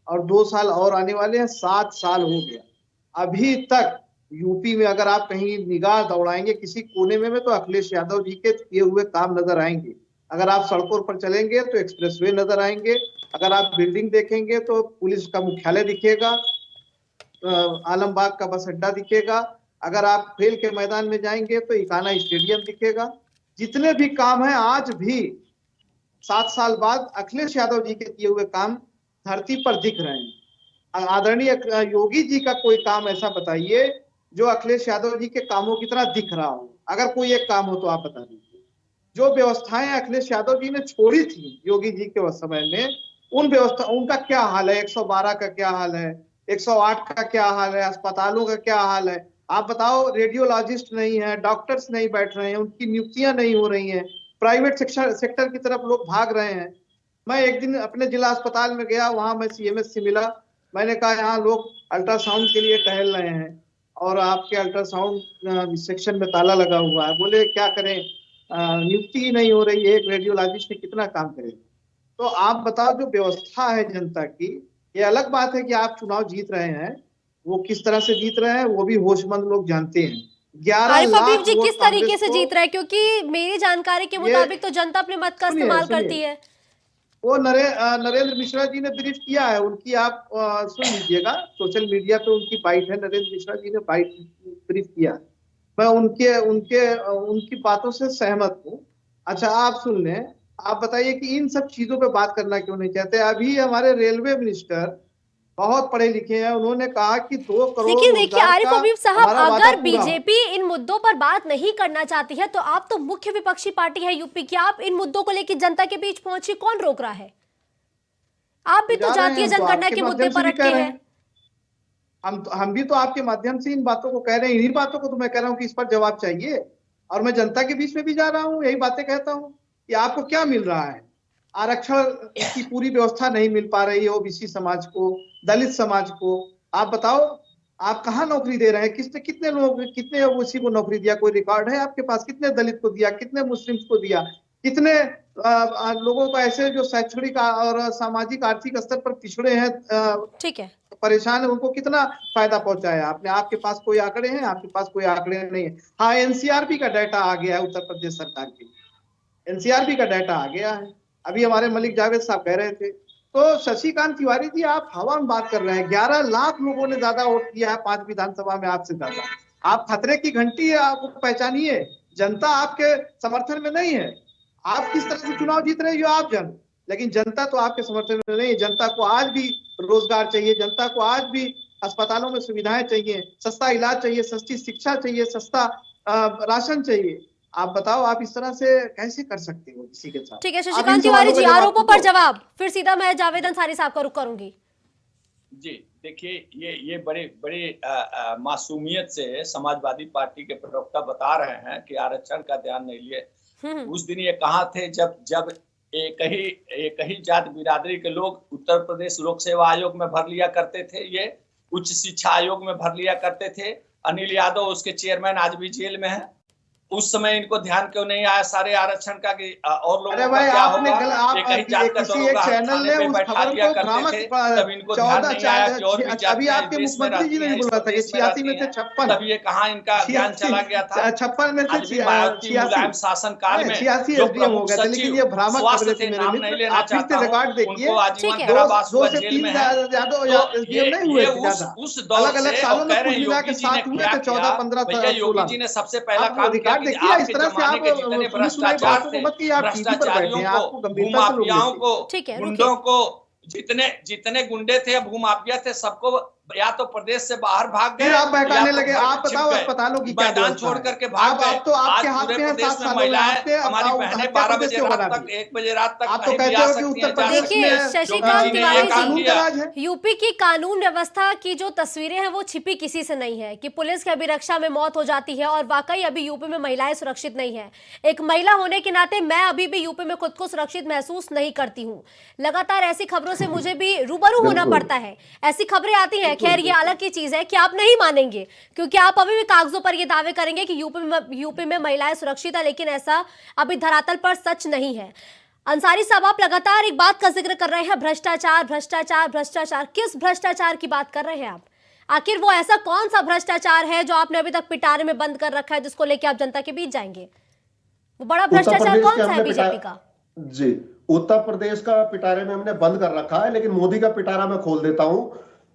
और 2 साल और आने वाले हैं, 7 साल हो गया। अभी तक यूपी में अगर आप कहीं निगाह दौड़ाएंगे किसी कोने में तो अखिलेश यादव जी के किए हुए काम नजर आएंगे। अगर आप सड़कों पर चलेंगे तो एक्सप्रेसवे नजर आएंगे, अगर आप बिल्डिंग देखेंगे तो पुलिस का मुख्यालय दिखेगा, आलमबाग का बस अड्डा दिखेगा, अगर आप खेल के मैदान में जाएंगे तो इकाना स्टेडियम दिखेगा। जितने भी काम हैं आज भी 7 साल बाद अखिलेश यादव जी के किए हुए काम धरती पर दिख रहे हैं। आदरणीय योगी जी का कोई काम ऐसा बताइए जो अखिलेश यादव जी के कामों की तरह दिख रहा हो। अगर कोई एक काम हो तो आप बता दीजिए। जो व्यवस्थाएं अखिलेश यादव जी ने छोड़ी थी योगी जी के समय में, उन व्यवस्था उनका क्या हाल है, 112 का क्या हाल है, 108 का क्या हाल है, अस्पतालों का क्या हाल है। आप बताओ, रेडियोलॉजिस्ट नहीं है, डॉक्टर्स नहीं बैठ रहे हैं, उनकी नियुक्तियां नहीं हो रही हैं, प्राइवेट सेक्टर की तरफ लोग भाग रहे हैं। मैं एक दिन अपने जिला अस्पताल में गया, वहां मैं सीएमएस से मिला, मैंने कहा यहाँ लोग अल्ट्रासाउंड के लिए टहल रहे हैं और आपके अल्ट्रासाउंड सेक्शन में ताला लगा हुआ है। बोले क्या करें, नियुक्ति ही नहीं हो रही है, एक रेडियोलॉजिस्ट ने कितना काम करेगा। तो आप बताओ, जो व्यवस्था है जनता की, ये अलग बात है कि आप चुनाव जीत रहे हैं, वो किस तरह से जीत रहे हैं वो भी होशमंद लोग जानते हैं। 11 आरिफ हबीब लाख जी वोट किस तरीके कांग्रेस से को। जीत रहा है? क्योंकि मेरी जानकारी के ये मुताबिक तो जनता अपने मत का सुनिए इस्तेमाल सुनिए, करती है। वो नरेंद्र मिश्रा जी ने ब्रीफ किया है, उनकी आप सुन लीजिएगा, सोशल मीडिया पे उनकी बाइट है, नरेंद्र मिश्रा जी ने बाइट ब्रीफ किया है। मैं उनके उनके उनकी बातों से सहमत हूँ। अच्छा आप सुन लें, आप बताइए कि इन सब चीजों पे बात करना क्यों नहीं चाहते। अभी हमारे रेलवे मिनिस्टर बहुत पढ़े लिखे हैं, उन्होंने कहा कि 2 करोड़ लेकिन देखिए रोजगार आरिफ का हबीब साहब, हमारा वादा अगर पूरा हो। बीजेपी इन मुद्दों पर बात नहीं करना चाहती है, तो आप तो मुख्य विपक्षी पार्टी है यूपी की, आप इन मुद्दों को लेकर जनता के बीच पहुंची, कौन रोक रहा है? आप भी तो जा रहे जातीय हैं, तो जनगणना आपके के मुद्दे माध्यम से पर भी कह अटके रहे हैं। हैं। हम भी तो आपके माध्यम से इन बातों को कह रहे हैं, इन्हीं बातों को तो मैं कह रहा हूँ कि इस पर जवाब चाहिए। और मैं जनता के बीच में भी जा रहा हूँ, यही बातें कहता हूँ कि आपको क्या मिल रहा है। आरक्षण की पूरी व्यवस्था नहीं मिल पा रही है ओबीसी समाज को, दलित समाज को। आप बताओ, आप कहाँ नौकरी दे रहे हैं? कितने लोग, कितने ओबीसी को नौकरी दिया? कोई रिकॉर्ड है आपके पास? कितने दलित को दिया, कितने मुस्लिम्स को दिया, कितने लोगों को ऐसे जो शैक्षणिक और सामाजिक आर्थिक स्तर पर पिछड़े हैं, ठीक है। परेशान है, उनको कितना फायदा पहुंचाया आपने? आपके पास कोई आंकड़े हैं? आपके पास कोई आंकड़े नहीं है। हाँ, एनसीआरबी का डाटा आ गया है उत्तर प्रदेश सरकार की, एनसीआरबी का डाटा आ गया है। अभी हमारे मलिक जावेद साहब कह रहे थे। तो शशिकांत तिवारी जी, आप हवा में बात कर रहे हैं। 11 लाख लोगों ने ज्यादा वोट किया है 5 विधानसभा में आपसे ज्यादा। आप खतरे की घंटी है, आप पहचानिए। जनता आपके समर्थन में नहीं है। आप किस तरह से चुनाव जीत रहे हो आप जन, लेकिन जनता तो आपके समर्थन में नहीं है। जनता को आज भी रोजगार चाहिए, जनता को आज भी अस्पतालों में सुविधाएं चाहिए, सस्ता इलाज चाहिए, सस्ती शिक्षा चाहिए, सस्ता राशन चाहिए। आप बताओ, आप इस तरह से कैसे कर सकते हो किसी के साथ? ठीक है शशिकांत तिवारी जी, आरोपों पर जवाब, फिर सीधा मैं जावेद अंसारी साहब का रुख करूंगी। जी देखिए, ये बड़े बड़े मासूमियत से समाजवादी पार्टी के प्रवक्ता बता रहे हैं कि आरक्षण का ध्यान नहीं लिए। उस दिन ये कहाँ थे जब एक ही जात बिरादरी के लोग उत्तर प्रदेश लोक सेवा आयोग में भर लिया करते थे, ये उच्च शिक्षा आयोग में भर लिया करते थे। अनिल यादव उसके चेयरमैन आज भी जेल में है। उस समय इनको ध्यान क्यों नहीं आया सारे आरक्षण का कि और लोगों का क्या होगा? एक ही जात का किसी एक चैनल ने उस खबर को भ्रामक, तब इनको ध्यान नहीं आया कि और भी जात अभी आपके मुख्यमंत्री जी ने बोला था कि 86 में थे 56, तब ये कहाँ इनका ध्यान चला गया था? 56 में थे 86 मुलायम शासन काल में 86 एसडीएम हो गए थे, लेकिन ये भ्रामक खबरें थी मेरे मित्र। आप फिर से रिकॉर्ड देखिए, उनको आजीवन कारावास हुआ जेल में है। एसडीएम नहीं हुए थे, उस दौर से सालों में कह रहे कुल मिला के 7 हुए थे, 14, 15, भैया योगी जी ने सबसे पहला काम किया कि आपके जमाने के जितने भ्रष्टाचार थे, भ्रष्टाचारियों को, भूमाफियाओं को, गुंडों को, जितने गुंडे थे, भूमाफिया थे, सबको या तो प्रदेश से बाहर भाग गए, आप बहकाने लगे। आप बताओ अस्पतालों की क्या मैदान छोड़ करके भाग गए। तो आपके हाथ में है, 7 सालों में हमारी बहनें 12 बजे रात तक, 1 बजे रात तक आप तो कहते हो कि उत्तर प्रदेश देखिए शशिकांत तिवारी जी, यूपी की कानून व्यवस्था की जो तस्वीरें हैं वो छिपी किसी से नहीं है कि पुलिस की अभिरक्षा में मौत हो जाती है और वाकई अभी यूपी में महिलाएं सुरक्षित नहीं है। एक महिला होने के नाते मैं अभी भी यूपी में खुद को सुरक्षित महसूस नहीं करती हूँ। लगातार ऐसी खबरों से मुझे भी रूबरू होना पड़ता है। ऐसी खबरें आती हैं, खैर ये अलग की चीज है कि आप नहीं मानेंगे क्योंकि आप अभी भी कागजों पर ये दावे करेंगे कि यूपी में महिलाएं सुरक्षित है, लेकिन ऐसा अभी धरातल पर सच नहीं है। अंसारी साहब, आप लगातार एक बात का जिक्र कर रहे हैं, भ्रष्टाचार भ्रष्टाचार भ्रष्टाचार। किस भ्रष्टाचार की बात कर रहे हैं आप? आखिर वो ऐसा कौन सा भ्रष्टाचार है जो आपने अभी तक पिटारे में बंद कर रखा है, जिसको लेकर आप जनता के बीच जाएंगे? वो बड़ा भ्रष्टाचार कौन सा है बीजेपी का? जी, उत्तर प्रदेश का पिटारे में हमने बंद कर रखा है, लेकिन मोदी का पिटारा मैं खोल देता हूं।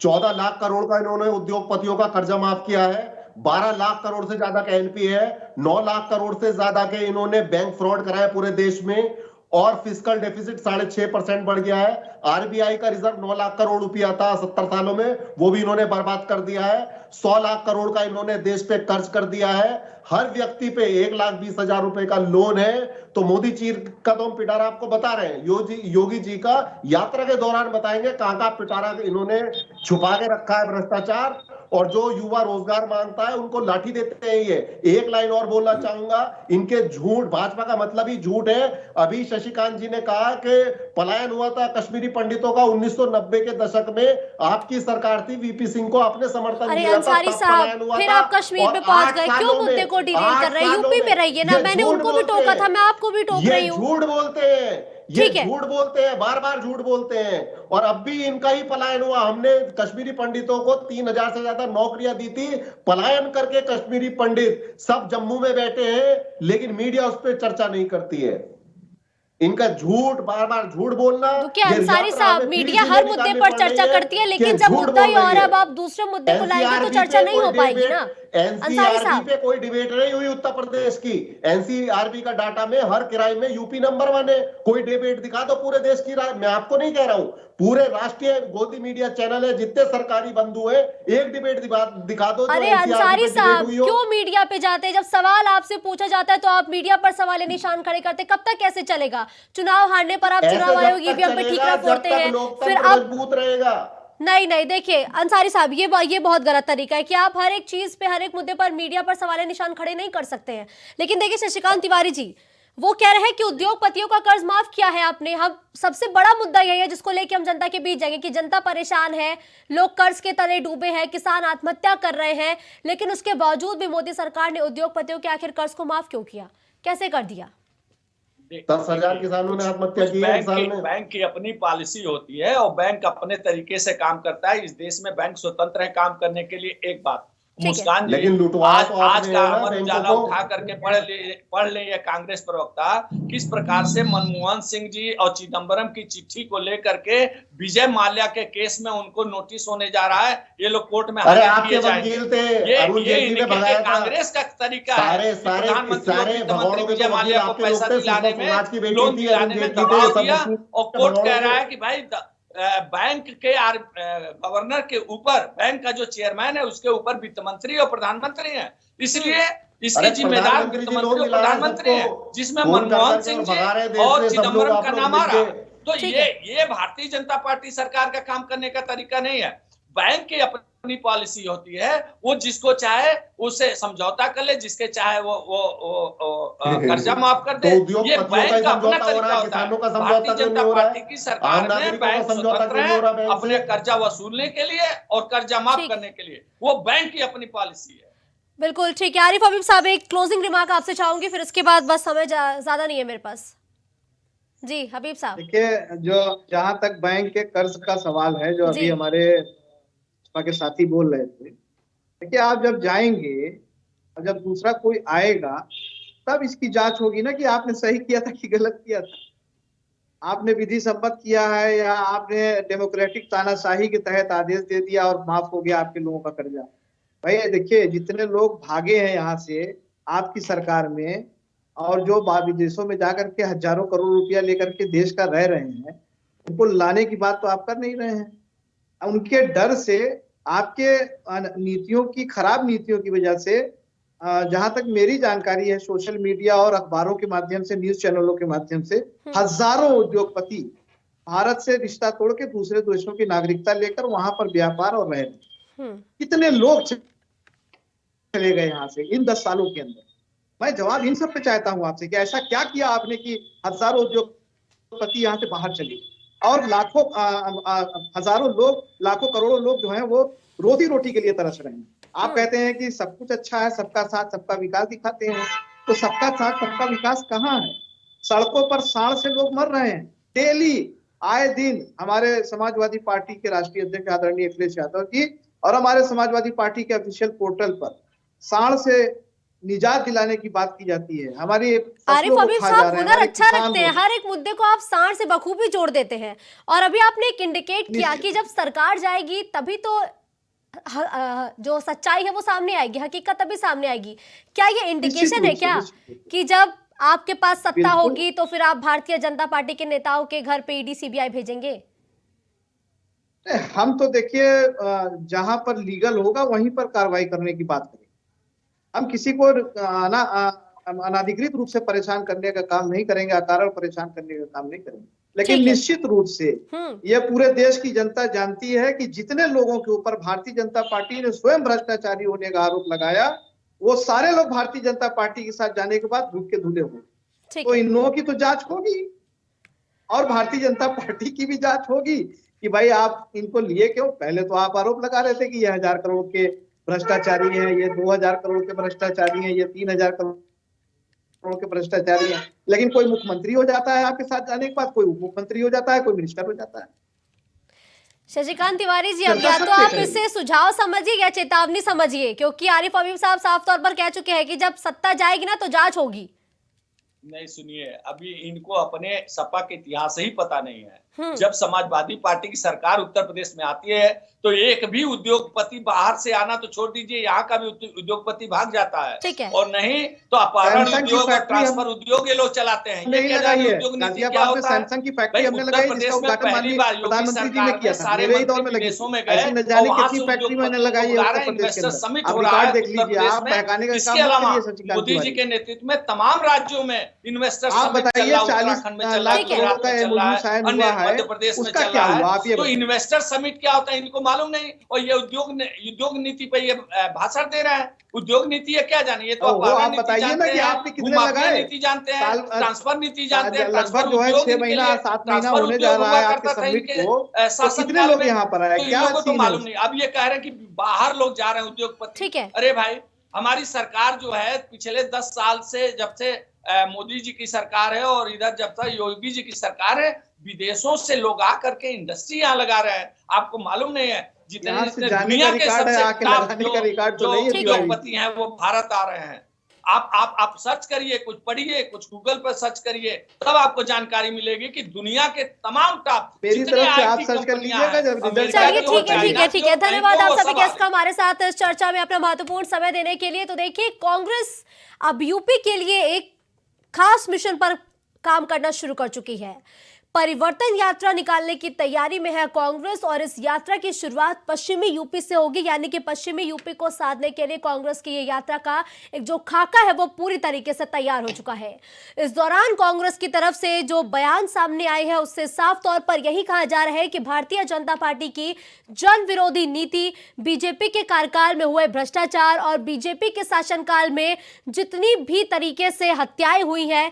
14 लाख करोड़ का इन्होंने उद्योगपतियों का कर्जा माफ किया है। 12 लाख करोड़ से ज्यादा का एनपीए है। 9 लाख करोड़ से ज्यादा के इन्होंने बैंक फ्रॉड कराया पूरे देश में, और फिस्कल डेफिसिट 6.5% बढ़ गया है। आरबीआई का रिजर्व 9 लाख करोड़ रुपया था 70 सालों में, वो भी इन्होंने बर्बाद कर दिया है। 100 लाख करोड़ का इन्होंने देश पे कर्ज कर दिया है। हर व्यक्ति पे 1,20,000 रुपए का लोन है। तो मोदी जी का तो हम पिटारा आपको बता रहे हैं, योगी जी का यात्रा के दौरान बताएंगे कहां का पिटारा इन्होंने छुपा के रखा है भ्रष्टाचार। और जो युवा रोजगार मांगता है उनको लाठी देते हैं ये। एक लाइन और बोलना चाहूंगा, इनके झूठ, भाजपा का मतलब ही झूठ है। अभी शशिकांत जी ने कहा कि पलायन हुआ था कश्मीरी पंडितों का 1990 के दशक में, आपकी सरकार थी, वीपी सिंह को अपने समर्थन अरे अंसारी साहब, फिर आप कश्मीर पे पहुंच गए, क्यों मुद्दे को डिरेल कर रहे हैं? यूपी में रहिए ना, मैंने उनको भी टोका था, मैं आपको भी टोक रही हूँ। झूठ बोलते हैं, ये झूठ बोलते हैं, बार बार झूठ बोलते हैं। और अब भी इनका ही पलायन हुआ। हमने कश्मीरी पंडितों को 3,000 से ज्यादा नौकरियां दी थी, पलायन करके कश्मीरी पंडित सब जम्मू में बैठे हैं, लेकिन मीडिया उस पर चर्चा नहीं करती है। इनका झूठ, बार बार झूठ बोलना। तो अंसारी साहब, मीडिया हर मुद्दे पर चर्चा करती है, लेकिन जब मुद्दा ही और अब आप दूसरे मुद्दे को लाएंगे तो चर्चा नहीं हो पाएगी ना। एनसीआरबी पे कोई डिबेट नहीं हुई उत्तर प्रदेश की। एनसीआरबी का डाटा में हर क्राइम में यूपी नंबर 1 है। कोई डिबेट दिखा दो पूरे देश की, मैं आपको नहीं कह रहा हूं, पूरे राष्ट्रीय गोदी मीडिया चैनल है, जितने सरकारी बंधु है, एक डिबेट दिखा दो। अरे अंसारी साहब, क्यों मीडिया पे जाते हैं? जब सवाल आपसे पूछा जाता है तो आप मीडिया पर सवाल निशान खड़े करते, कब तक कैसे चलेगा? चुनाव हारने पर आप चुनाव आयोग ईवीएम पे ठीकरा फोड़ते हैं, फिर आप मजबूत रहेगा। नहीं नहीं, देखिए अंसारी साहब, ये बहुत गलत तरीका है कि आप हर एक चीज पे, हर एक मुद्दे पर मीडिया पर सवाल निशान खड़े नहीं कर सकते हैं। लेकिन देखिए शशिकांत तिवारी जी, वो कह रहे हैं कि उद्योगपतियों का कर्ज माफ किया है आपने। हम सबसे बड़ा मुद्दा यही है जिसको लेके हम जनता के बीच जाएंगे कि जनता परेशान है, लोग कर्ज के तले डूबे हैं, किसान आत्महत्या कर रहे हैं, लेकिन उसके बावजूद भी मोदी सरकार ने उद्योगपतियों के आखिर कर्ज को माफ क्यों किया, कैसे कर दिया? 10,000 किसानों ने आत्महत्या की है साल में। बैंक की अपनी पॉलिसी होती है और बैंक अपने तरीके से काम करता है। इस देश में बैंक स्वतंत्र है काम करने के लिए। एक बात मुस्कान जी, लेकिन लुटवा आज तो आज आपने का ना अमर बैंकों उजाला को। उठा करके पढ़ ले ये कांग्रेस प्रवक्ता किस प्रकार से मनमोहन सिंह जी और चिदम्बरम की चिट्ठी को लेकर के विजय माल्या के केस में उनको नोटिस होने जा रहा है। ये लोग कोर्ट में अरे हाजिर आपके किए जाएंगे। वकील थे, अरुण जेटली ने भगाया था। कांग्रेस का तरीका है। सारे प्रधानमंत्री विजय वकील माल्या को आपके पैसा लोग थे, दिलाने सुषमा स्वराज की में, बेटी लोन थी, दिलाने अरुण में जेटली थे, दबाव सब दिया वकील और कोर्ट कह भगवानों रहा के। है कि भाई बैंक के गवर्नर के ऊपर, बैंक का जो चेयरमैन है उसके ऊपर वित्त मंत्री और प्रधानमंत्री है, इसलिए इसके अरे जिम्मेदार प्रधानमंत्री वित्त जी मंत्री लोन और दिला रहे हैं प्रधानमंत्री है, सबको, जिसमें फोन कर मनमोहन करके सिंह और जी भगा रहे देश और में सब लोग, चिदम्बरम आप का लोग नाम आ रहा। मिलके। तो ठीक है। ये भारतीय जनता पार्टी सरकार का काम करने का तरीका नहीं है। बैंक की अपनी पॉलिसी होती है, वो जिसको चाहे उससे समझौता कर ले, जिसके चाहे वो कर्जा माफ कर दे। तो उद्योगपतियों ये का बैंक ही का अपना समझौता हो तरीका रहा है, होता है। किसानों का समझौता भारतीय क्यों जनता नहीं हो रहा पार्टी है? की आम सरकार में नागरिकों का बैंक समझौता स्वतंत्र क्यों नहीं हो रहा है बैंक अपने से? कर्जा वसूलने के लिए और कर्जा माफ ठीक। करने के लिए। वो बैंक की अपनी पॉलिसी है। बिल्कुल ठीक है। आरिफ हबीब साहब, एक क्लोजिंग रिमार्क आपसे चाहूंगी, फिर उसके बाद बस समय ज्यादा नहीं है मेरे पास। जी हबीब साहब। देखिए, जो जहां तक बैंक के कर्ज का सवाल है, जो अभी जी। हमारे भाजपा के साथी बोल रहे थे, देखिए आप जब जाएंगे और जब दूसरा कोई आएगा तब इसकी जांच होगी ना कि आपने सही किया था कि गलत किया था, आपने विधि सम्मत किया है या आपने डेमोक्रेटिक तानाशाही के तहत आदेश दे दिया और माफ हो गया आपके लोगों का कर्जा। भाई देखिए, जितने लोग भागे हैं यहाँ से आपकी सरकार में और जो विदेशों में जाकर के हजारों करोड़ रुपया लेकर के देश का रह रहे हैं, उनको लाने की बात तो आप कर नहीं रहे हैं। उनके डर से, आपके नीतियों की, खराब नीतियों की वजह से, जहां तक मेरी जानकारी है, सोशल मीडिया और अखबारों के माध्यम से, न्यूज चैनलों के माध्यम से हजारों उद्योगपति भारत से रिश्ता तोड़ के दूसरे देशों की नागरिकता लेकर वहां पर व्यापार और रह रहे। कितने लोग चले गए यहाँ से इन 10 सालों के अंदर। मैं जवाब इन सब पे चाहता हूँ आपसे कि ऐसा क्या किया आपने कि हजारों उद्योगपति यहाँ से बाहर चले और लाखों हजारों लोग, लाखों करोड़ों लोग जो हैं वो रोजी रोटी के लिए तरस रहे हैं। आप कहते हैं कि सब कुछ अच्छा है, सबका साथ सबका विकास दिखाते हैं, तो सबका साथ सबका विकास कहाँ है? सड़कों पर साड़ से लोग मर रहे हैं डेली, आए दिन। हमारे समाजवादी पार्टी के राष्ट्रीय अध्यक्ष आदरणीय अखिलेश यादव जी और हमारे समाजवादी पार्टी के ऑफिशियल पोर्टल पर साड़ से निजात दिलाने की बात की जाती है। हमारी आरिफ हबीब साहब हुनर अच्छा रखते हैं, हर एक मुद्दे को आप सांड से बखूबी जोड़ देते हैं। और अभी आपने एक इंडिकेट किया कि जब सरकार जाएगी तभी तो जो सच्चाई है वो सामने आएगी, हकीकत तभी सामने आएगी। क्या ये इंडिकेशन है क्या कि जब आपके पास सत्ता होगी तो फिर आप भारतीय जनता पार्टी के नेताओं के घर पे ईडी सीबीआई भेजेंगे? हम तो देखिए, जहां पर लीगल होगा वहीं पर कार्रवाई करने की बात करें। हम किसी को अनाधिकृत रूप से परेशान करने का काम नहीं करेंगे, अकारण परेशान करने का काम नहीं करेंगे। लेकिन निश्चित रूप से ये पूरे देश की जनता जानती है कि जितने लोगों के ऊपर भारतीय जनता पार्टी ने स्वयं भ्रष्टाचारी होने का आरोप लगाया, वो सारे लोग भारतीय जनता पार्टी के साथ जाने के बाद धूप के धुले हुए। तो इन लोगों की तो जांच होगी और भारतीय जनता पार्टी की भी जांच होगी कि भाई आप इनको लिए क्यों। पहले तो आप आरोप लगा रहे थे कि ये 1000 करोड़ के भ्रष्टाचारी हैं, ये 2000 करोड़ के भ्रष्टाचारी हैं, ये 3000 करोड़ के भ्रष्टाचारी हैं, लेकिन कोई मुख्यमंत्री हो जाता है आपके साथ जाने के बाद, कोई उप मुख्यमंत्री हो जाता है, कोई मिनिस्टर हो जाता है। शशिकांत तिवारी जी, अब या तो आप इसे सुझाव समझिए या चेतावनी समझिए, क्योंकि आरिफ हबीब साहब साफ तौर पर कह चुके हैं कि जब सत्ता जाएगी ना तो जांच होगी। नहीं सुनिए, अभी इनको अपने सपा के इतिहास ही पता नहीं है। जब समाजवादी पार्टी की सरकार उत्तर प्रदेश में आती है तो एक भी उद्योगपति बाहर से आना तो छोड़ दीजिए, यहाँ का भी उद्योगपति भाग जाता है। ठीक है। और नहीं तो अपहरण उद्योग और ट्रांसफर उद्योग ये लोग चलाते हैं। ये क्या उद्योग नीति क्या होता है? सैमसंग की फैक्ट्री हमने लगाई, जिसका उद्घाटन माननीय प्रधानमंत्री जी ने किया था, सारे मेरे ही दौर में लगी। ऐसी न जाने कितनी फैक्ट्री मैंने लगाई है उत्तर प्रदेश के अंदर। आप रिकॉर्ड देख लीजिए, आप बहकाने का इसके अलावा मोदी जी के नेतृत्व में तमाम राज्यों में इन्वेस्टर आप बताइए 40 लाख करोड़ का MOU साइन हुआ है है, मध्य प्रदेश में उसका चल क्या रहा हुआ? है, आप ये तो बताइए। इन्वेस्टर समिट क्या होता है इनको मालूम नहीं, और ये उद्योग नीति पे ये भाषण दे रहा है। उद्योग नीति है क्या जाने, ये तो वो अपारण आप नीति बताइए ना जानते कि हैं, आपने कितने भूमाफिया लगाए नीति जानते हैं, साल। ट्रांसफर नीति जानते हैं, ट्रांसफर लगभग जो है उद्योग 6 इनके महीना लिए 7 महीना ट्रांसफर होने जा उद्योग रहा हुआ है आपके करता था समिट इनके को, तो शासन कितने काल लोग में। यहाँ पर आए, तो इन क्या लोगों को तो सीन है मालूम नहीं। अब ये कह रहे हैं कि बाहर लोग जा रहे हैं उद्योगपति। ठीक है। अरे भाई, हमारी सरकार जो है पिछले 10 साल से, जब से मोदी जी की सरकार है और इधर जब तक योगी जी की सरकार है, विदेशों से लोग आकर के इंडस्ट्री यहाँ लगा रहे हैं। आपको मालूम नहीं है, जितने यहाँ से जितने जाने दुनिया का के रिकॉर्ड है, सबसे आके टॉप लगाने का रिकॉर्ड तो जो नहीं है तिवारी जी। उद्योगपति हैं वो भारत आ रहे हैं। आप सर्च करिए, कुछ पढ़िए, कुछ गूगल पर सर्च करिए, तब आपको जानकारी मिलेगी कि दुनिया के तमाम टॉप मेरी जितने तरफ से आप आईटी सर्च कर कंपनियां लीजिएगा हैं, जब रिजल्ट अमेरिका चलिए की आएगा हो, ठीक है, ठीक है, चाइना ठीक की है। हो, धन्यवाद कहीं आप वो सभी सब गेस्ट आ का हमारे साथ इस चर्चा में अपना महत्वपूर्ण समय देने के लिए। तो देखिए, कांग्रेस अब यूपी के लिए एक खास मिशन पर काम करना शुरू कर चुकी है। परिवर्तन यात्रा निकालने की तैयारी में है कांग्रेस, और इस यात्रा की शुरुआत पश्चिमी यूपी से होगी, यानी कि पश्चिमी यूपी को साधने के लिए कांग्रेस की ये यात्रा का एक जो खाका है वो पूरी तरीके से तैयार हो चुका है। इस दौरान कांग्रेस की तरफ से जो बयान सामने आए हैं उससे साफ तौर पर यही कहा जा रहा है कि भारतीय जनता पार्टी की जन विरोधी नीति, बीजेपी के कार्यकाल में हुए भ्रष्टाचार और बीजेपी के शासनकाल में जितनी भी तरीके से हत्याएं हुई हैं,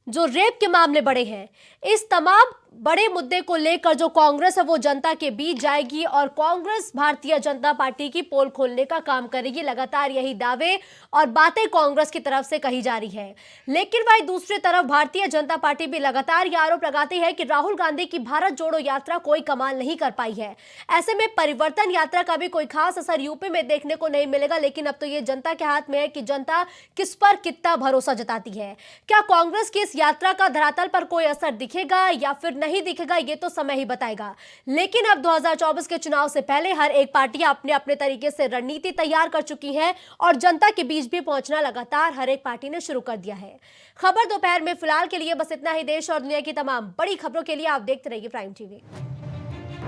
जो रेप के मामले बड़े हैं, इस तमाम बड़े मुद्दे को लेकर जो कांग्रेस है वो जनता के बीच जाएगी और कांग्रेस भारतीय जनता पार्टी की पोल खोलने का काम करेगी। लगातार यही दावे और बातें कांग्रेस की तरफ से कही जा रही है। लेकिन भाई दूसरी तरफ भारतीय जनता पार्टी भी लगातार यह आरोप लगाती है कि राहुल गांधी की भारत जोड़ो यात्रा कोई कमाल नहीं कर पाई है। ऐसे में परिवर्तन यात्रा का भी कोई खास असर यूपी में देखने को नहीं मिलेगा। लेकिन अब तो ये जनता के हाथ में है कि जनता किस पर कितना भरोसा जताती है। क्या कांग्रेस की इस यात्रा का धरातल पर कोई असर दिखेगा या फिर नहीं दिखेगा, ये तो समय ही बताएगा। लेकिन अब 2024 के चुनाव से पहले हर एक पार्टी अपने अपने तरीके से रणनीति तैयार कर चुकी है और जनता के बीच भी पहुंचना लगातार हर एक पार्टी ने शुरू कर दिया है। खबर दोपहर में फिलहाल के लिए बस इतना ही। देश और दुनिया की तमाम बड़ी खबरों के लिए आप देखते रहिए प्राइम टीवी।